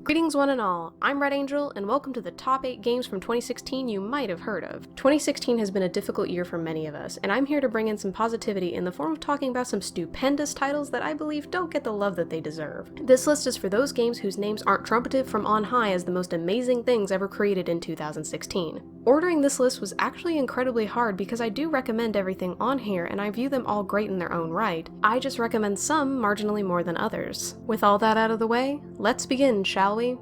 Greetings one and all, I'm Red Angel, and welcome to the top 8 games from 2016 you might have heard of. 2016 has been a difficult year for many of us, and I'm here to bring in some positivity in the form of talking about some stupendous titles that I believe don't get the love that they deserve. This list is for those games whose names aren't trumpeted from on high as the most amazing things ever created in 2016. Ordering this list was actually incredibly hard because I do recommend everything on here and I view them all great in their own right. I just recommend some marginally more than others. With all that out of the way, let's begin, shall we?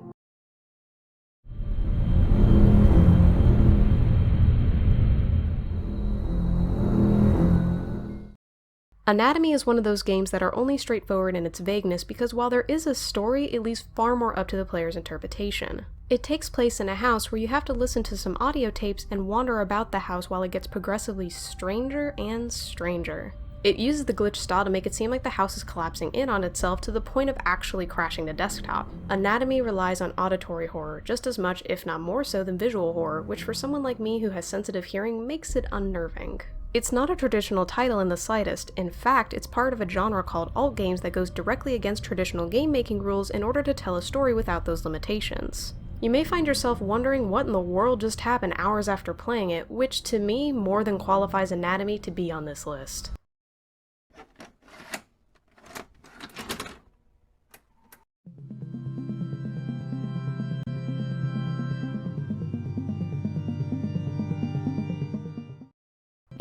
Anatomy is one of those games that are only straightforward in its vagueness because while there is a story, it leaves far more up to the player's interpretation. It takes place in a house where you have to listen to some audio tapes and wander about the house while it gets progressively stranger and stranger. It uses the glitch style to make it seem like the house is collapsing in on itself to the point of actually crashing the desktop. Anatomy relies on auditory horror just as much, if not more so, than visual horror, which for someone like me who has sensitive hearing makes it unnerving. It's not a traditional title in the slightest. In fact, it's part of a genre called alt games that goes directly against traditional game-making rules in order to tell a story without those limitations. You may find yourself wondering what in the world just happened hours after playing it, which to me more than qualifies Anatomy to be on this list.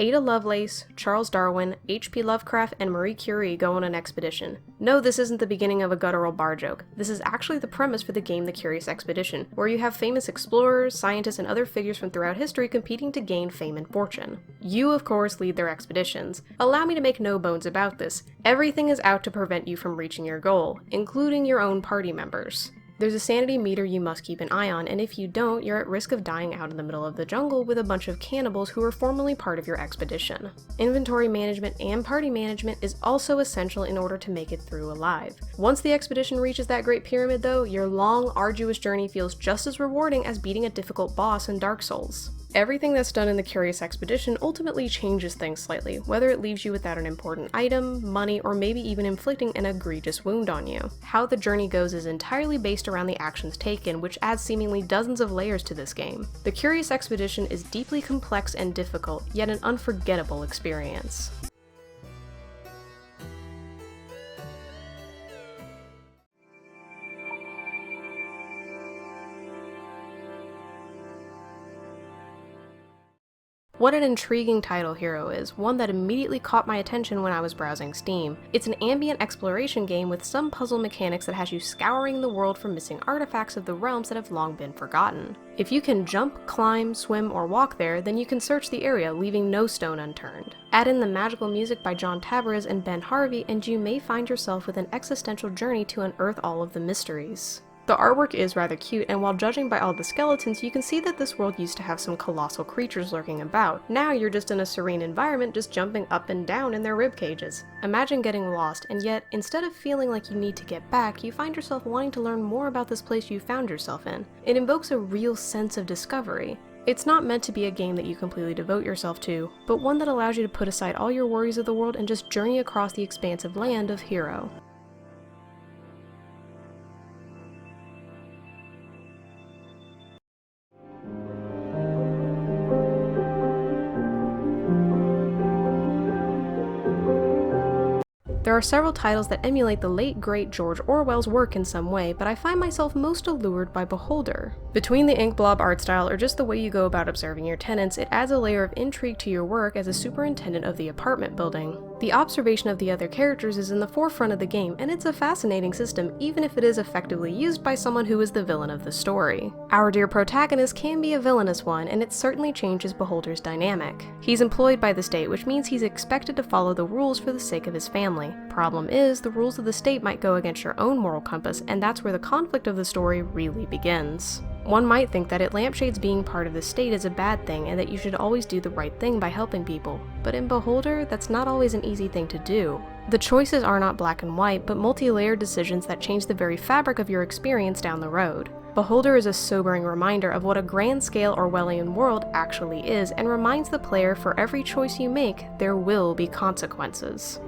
Ada Lovelace, Charles Darwin, H.P. Lovecraft, and Marie Curie go on an expedition. No, this isn't the beginning of a guttural bar joke. This is actually the premise for the game The Curious Expedition, where you have famous explorers, scientists, and other figures from throughout history competing to gain fame and fortune. You, of course, lead their expeditions. Allow me to make no bones about this. Everything is out to prevent you from reaching your goal, including your own party members. There's a sanity meter you must keep an eye on, and if you don't, you're at risk of dying out in the middle of the jungle with a bunch of cannibals who were formerly part of your expedition. Inventory management and party management is also essential in order to make it through alive. Once the expedition reaches that Great Pyramid though, your long, arduous journey feels just as rewarding as beating a difficult boss in Dark Souls. Everything that's done in the Curious Expedition ultimately changes things slightly, whether it leaves you without an important item, money, or maybe even inflicting an egregious wound on you. How the journey goes is entirely based around the actions taken, which adds seemingly dozens of layers to this game. The Curious Expedition is deeply complex and difficult, yet an unforgettable experience. What an intriguing title Hero is, one that immediately caught my attention when I was browsing Steam. It's an ambient exploration game with some puzzle mechanics that has you scouring the world for missing artifacts of the realms that have long been forgotten. If you can jump, climb, swim, or walk there, then you can search the area, leaving no stone unturned. Add in the magical music by John Tabarez and Ben Harvey, and you may find yourself with an existential journey to unearth all of the mysteries. The artwork is rather cute, and while judging by all the skeletons, you can see that this world used to have some colossal creatures lurking about. Now you're just in a serene environment just jumping up and down in their rib cages. Imagine getting lost, and yet, instead of feeling like you need to get back, you find yourself wanting to learn more about this place you found yourself in. It invokes a real sense of discovery. It's not meant to be a game that you completely devote yourself to, but one that allows you to put aside all your worries of the world and just journey across the expansive land of Hero. There are several titles that emulate the late great George Orwell's work in some way, but I find myself most allured by Beholder. Between the ink blob art style or just the way you go about observing your tenants, it adds a layer of intrigue to your work as a superintendent of the apartment building. The observation of the other characters is in the forefront of the game, and it's a fascinating system even if it is effectively used by someone who is the villain of the story. Our dear protagonist can be a villainous one, and it certainly changes Beholder's dynamic. He's employed by the state, which means he's expected to follow the rules for the sake of his family. Problem is, the rules of the state might go against your own moral compass, and that's where the conflict of the story really begins. One might think that at Lampshade's being part of the state is a bad thing and that you should always do the right thing by helping people, but in Beholder, that's not always an easy thing to do. The choices are not black and white, but multi-layered decisions that change the very fabric of your experience down the road. Beholder is a sobering reminder of what a grand-scale Orwellian world actually is, and reminds the player for every choice you make, there will be consequences.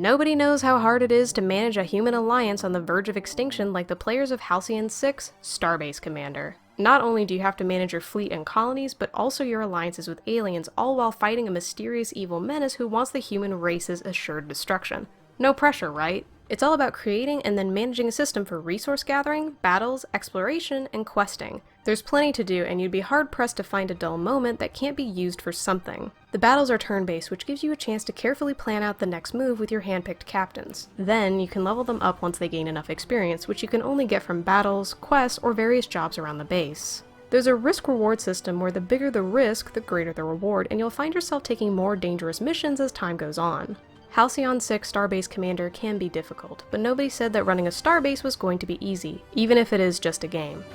Nobody knows how hard it is to manage a human alliance on the verge of extinction like the players of Halcyon 6, Starbase Commander. Not only do you have to manage your fleet and colonies, but also your alliances with aliens, all while fighting a mysterious evil menace who wants the human race's assured destruction. No pressure, right? It's all about creating and then managing a system for resource gathering, battles, exploration, and questing. There's plenty to do, and you'd be hard-pressed to find a dull moment that can't be used for something. The battles are turn-based, which gives you a chance to carefully plan out the next move with your hand-picked captains. Then, you can level them up once they gain enough experience, which you can only get from battles, quests, or various jobs around the base. There's a risk-reward system where the bigger the risk, the greater the reward, and you'll find yourself taking more dangerous missions as time goes on. Halcyon 6 Starbase Commander can be difficult, but nobody said that running a starbase was going to be easy, even if it is just a game.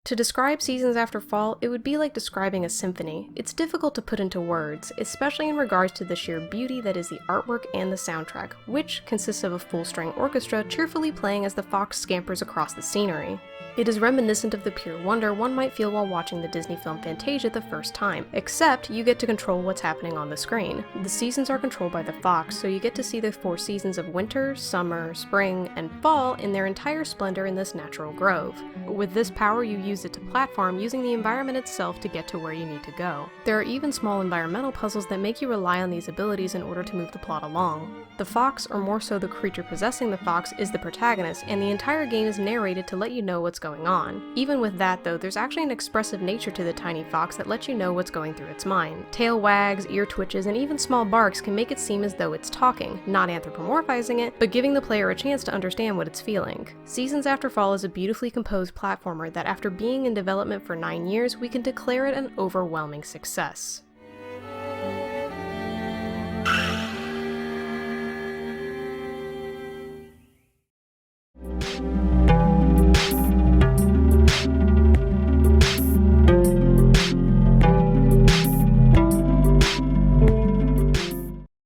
To describe Seasons After Fall, it would be like describing a symphony. It's difficult to put into words, especially in regards to the sheer beauty that is the artwork and the soundtrack, which consists of a full-string orchestra cheerfully playing as the fox scampers across the scenery. It is reminiscent of the pure wonder one might feel while watching the Disney film Fantasia the first time, except you get to control what's happening on the screen. The seasons are controlled by the fox, so you get to see the 4 seasons of winter, summer, spring, and fall in their entire splendor in this natural grove. With this power, you use it to platform using the environment itself to get to where you need to go. There are even small environmental puzzles that make you rely on these abilities in order to move the plot along. The fox, or more so the creature possessing the fox, is the protagonist, and the entire game is narrated to let you know what's going on. Even with that though, there's actually an expressive nature to the tiny fox that lets you know what's going through its mind. Tail wags, ear twitches, and even small barks can make it seem as though it's talking, not anthropomorphizing it, but giving the player a chance to understand what it's feeling. Seasons After Fall is a beautifully composed platformer that after being in development for 9 years, we can declare it an overwhelming success.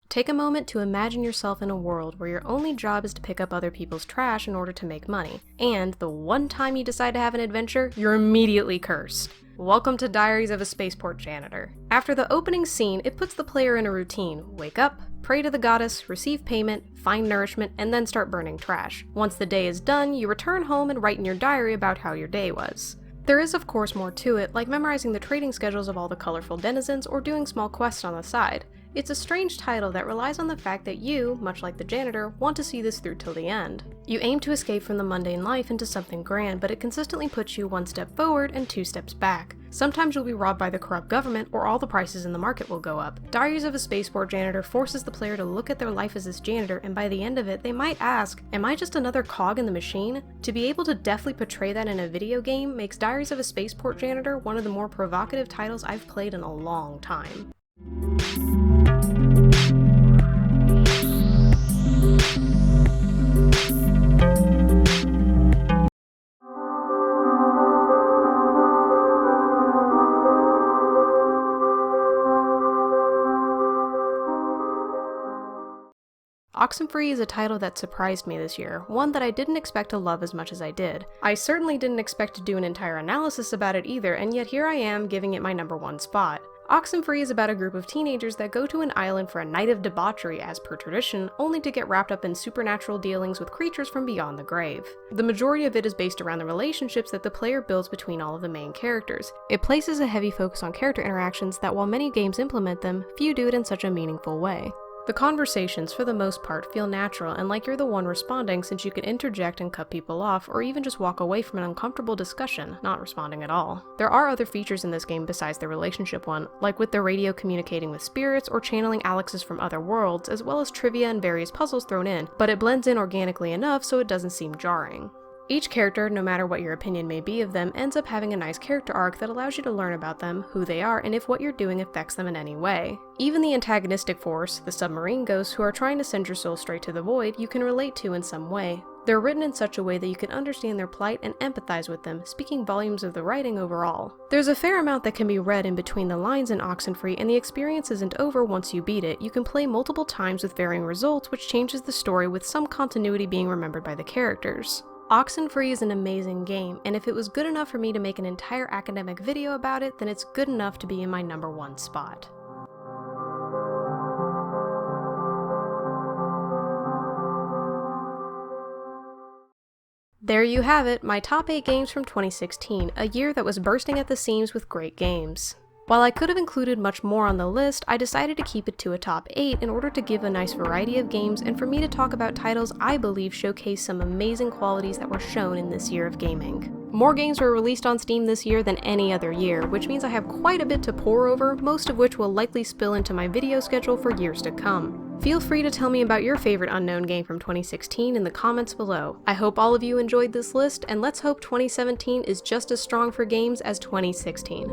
Take a moment to imagine yourself in a world where your only job is to pick up other people's trash in order to make money, and the one time you decide to have an adventure, you're immediately cursed. Welcome to Diaries of a Spaceport Janitor. After the opening scene, it puts the player in a routine: wake up, pray to the goddess, receive payment, find nourishment, and then start burning trash. Once the day is done, you return home and write in your diary about how your day was. There is of course more to it, like memorizing the trading schedules of all the colorful denizens or doing small quests on the side. It's a strange title that relies on the fact that you, much like the janitor, want to see this through till the end. You aim to escape from the mundane life into something grand, but it consistently puts you 1 step forward and 2 steps back. Sometimes you'll be robbed by the corrupt government, or all the prices in the market will go up. Diaries of a Spaceport Janitor forces the player to look at their life as this janitor, and by the end of it, they might ask, am I just another cog in the machine? To be able to deftly portray that in a video game makes Diaries of a Spaceport Janitor one of the more provocative titles I've played in a long time. Oxenfree is a title that surprised me this year, one that I didn't expect to love as much as I did. I certainly didn't expect to do an entire analysis about it either, and yet here I am giving it my #1 spot. Oxenfree is about a group of teenagers that go to an island for a night of debauchery as per tradition, only to get wrapped up in supernatural dealings with creatures from beyond the grave. The majority of it is based around the relationships that the player builds between all of the main characters. It places a heavy focus on character interactions that while many games implement them, few do it in such a meaningful way. The conversations, for the most part, feel natural and like you're the one responding, since you can interject and cut people off, or even just walk away from an uncomfortable discussion, not responding at all. There are other features in this game besides the relationship one, like with the radio communicating with spirits or channeling Alexes from other worlds, as well as trivia and various puzzles thrown in, but it blends in organically enough so it doesn't seem jarring. Each character, no matter what your opinion may be of them, ends up having a nice character arc that allows you to learn about them, who they are, and if what you're doing affects them in any way. Even the antagonistic force, the submarine ghosts who are trying to send your soul straight to the void, you can relate to in some way. They're written in such a way that you can understand their plight and empathize with them, speaking volumes of the writing overall. There's a fair amount that can be read in between the lines in Oxenfree, and the experience isn't over once you beat it. You can play multiple times with varying results, which changes the story with some continuity being remembered by the characters. Oxenfree is an amazing game, and if it was good enough for me to make an entire academic video about it, then it's good enough to be in my #1 spot. There you have it, my top 8 games from 2016, a year that was bursting at the seams with great games. While I could have included much more on the list, I decided to keep it to a top 8 in order to give a nice variety of games and for me to talk about titles I believe showcase some amazing qualities that were shown in this year of gaming. More games were released on Steam this year than any other year, which means I have quite a bit to pore over, most of which will likely spill into my video schedule for years to come. Feel free to tell me about your favorite unknown game from 2016 in the comments below. I hope all of you enjoyed this list, and let's hope 2017 is just as strong for games as 2016.